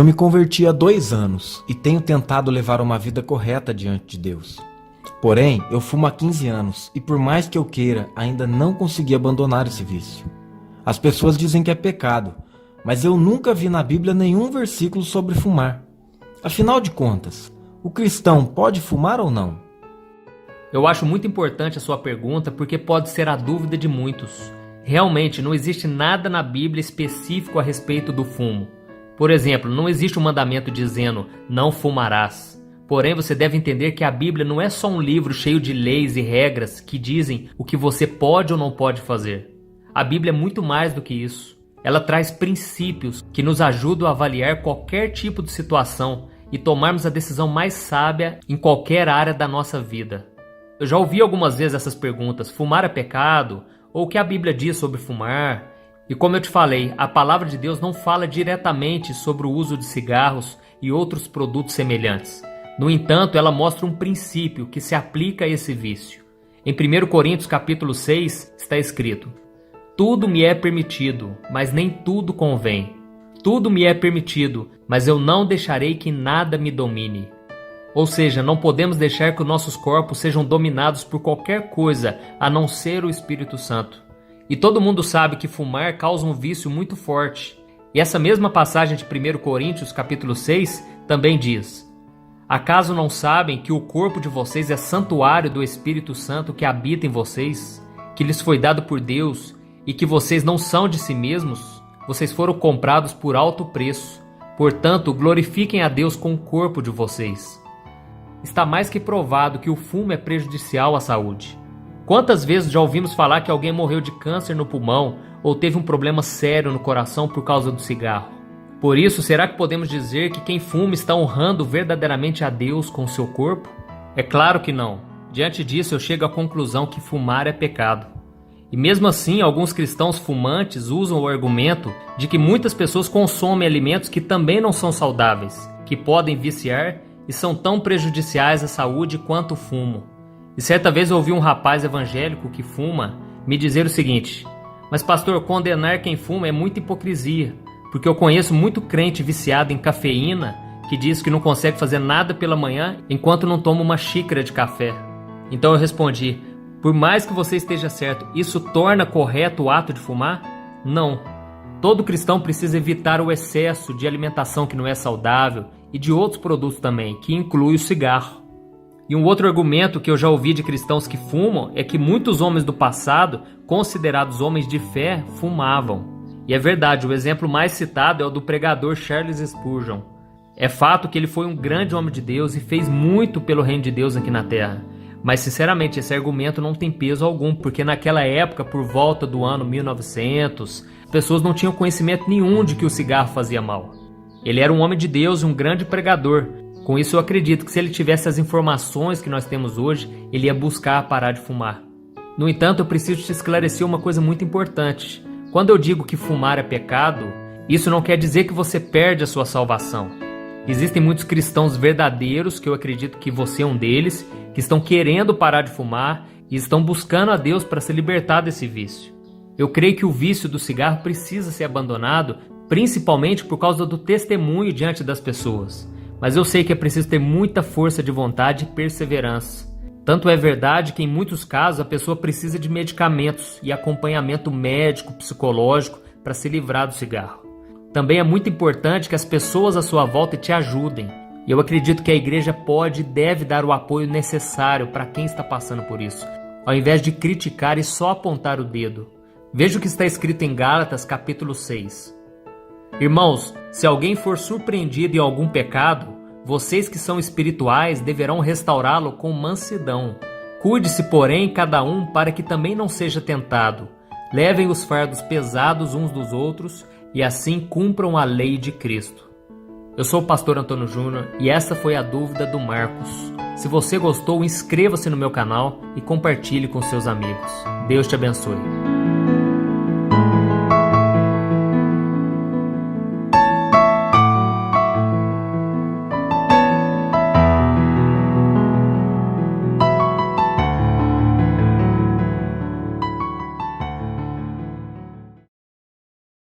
Eu me converti há 2 anos e tenho tentado levar uma vida correta diante de Deus. Porém, eu fumo há 15 anos e por mais que eu queira, ainda não consegui abandonar esse vício. As pessoas dizem que é pecado, mas eu nunca vi na Bíblia nenhum versículo sobre fumar. Afinal de contas, o cristão pode fumar ou não? Eu acho muito importante a sua pergunta porque pode ser a dúvida de muitos. Realmente, não existe nada na Bíblia específico a respeito do fumo. Por exemplo, não existe um mandamento dizendo, não fumarás. Porém, você deve entender que a Bíblia não é só um livro cheio de leis e regras que dizem o que você pode ou não pode fazer. A Bíblia é muito mais do que isso. Ela traz princípios que nos ajudam a avaliar qualquer tipo de situação e tomarmos a decisão mais sábia em qualquer área da nossa vida. Eu já ouvi algumas vezes essas perguntas, fumar é pecado? Ou o que a Bíblia diz sobre fumar? E como eu te falei, a palavra de Deus não fala diretamente sobre o uso de cigarros e outros produtos semelhantes. No entanto, ela mostra um princípio que se aplica a esse vício. Em 1 Coríntios capítulo 6 está escrito: tudo me é permitido, mas nem tudo convém. Tudo me é permitido, mas eu não deixarei que nada me domine. Ou seja, não podemos deixar que os nossos corpos sejam dominados por qualquer coisa a não ser o Espírito Santo. E todo mundo sabe que fumar causa um vício muito forte. E essa mesma passagem de 1 Coríntios capítulo 6 também diz: acaso não sabem que o corpo de vocês é santuário do Espírito Santo que habita em vocês, que lhes foi dado por Deus e que vocês não são de si mesmos? Vocês foram comprados por alto preço. Portanto, glorifiquem a Deus com o corpo de vocês. Está mais que provado que o fumo é prejudicial à saúde. Quantas vezes já ouvimos falar que alguém morreu de câncer no pulmão ou teve um problema sério no coração por causa do cigarro? Por isso, será que podemos dizer que quem fuma está honrando verdadeiramente a Deus com o seu corpo? É claro que não. Diante disso, eu chego à conclusão que fumar é pecado. E mesmo assim, alguns cristãos fumantes usam o argumento de que muitas pessoas consomem alimentos que também não são saudáveis, que podem viciar e são tão prejudiciais à saúde quanto o fumo. E certa vez eu ouvi um rapaz evangélico que fuma me dizer o seguinte: mas pastor, condenar quem fuma é muita hipocrisia, porque eu conheço muito crente viciado em cafeína que diz que não consegue fazer nada pela manhã enquanto não toma uma xícara de café. Então eu respondi: por mais que você esteja certo, isso torna correto o ato de fumar? Não. Todo cristão precisa evitar o excesso de alimentação que não é saudável e de outros produtos também, que inclui o cigarro. E um outro argumento que eu já ouvi de cristãos que fumam é que muitos homens do passado, considerados homens de fé, fumavam. E é verdade, o exemplo mais citado é o do pregador Charles Spurgeon. É fato que ele foi um grande homem de Deus e fez muito pelo reino de Deus aqui na terra. Mas sinceramente esse argumento não tem peso algum, porque naquela época, por volta do ano 1900, as pessoas não tinham conhecimento nenhum de que o cigarro fazia mal. Ele era um homem de Deus e um grande pregador. Com isso eu acredito que se ele tivesse as informações que nós temos hoje, ele ia buscar parar de fumar. No entanto, eu preciso te esclarecer uma coisa muito importante. Quando eu digo que fumar é pecado, isso não quer dizer que você perde a sua salvação. Existem muitos cristãos verdadeiros, que eu acredito que você é um deles, que estão querendo parar de fumar e estão buscando a Deus para se libertar desse vício. Eu creio que o vício do cigarro precisa ser abandonado, principalmente por causa do testemunho diante das pessoas. Mas eu sei que é preciso ter muita força de vontade e perseverança. Tanto é verdade que em muitos casos a pessoa precisa de medicamentos e acompanhamento médico, psicológico para se livrar do cigarro. Também é muito importante que as pessoas à sua volta te ajudem. E eu acredito que a igreja pode e deve dar o apoio necessário para quem está passando por isso, ao invés de criticar e só apontar o dedo. Veja o que está escrito em Gálatas capítulo 6. Irmãos, se alguém for surpreendido em algum pecado, vocês que são espirituais deverão restaurá-lo com mansidão. Cuide-se, porém, cada um para que também não seja tentado. Levem os fardos pesados uns dos outros e assim cumpram a lei de Cristo. Eu sou o pastor Antônio Júnior e essa foi a dúvida do Marcos. Se você gostou, inscreva-se no meu canal e compartilhe com seus amigos. Deus te abençoe.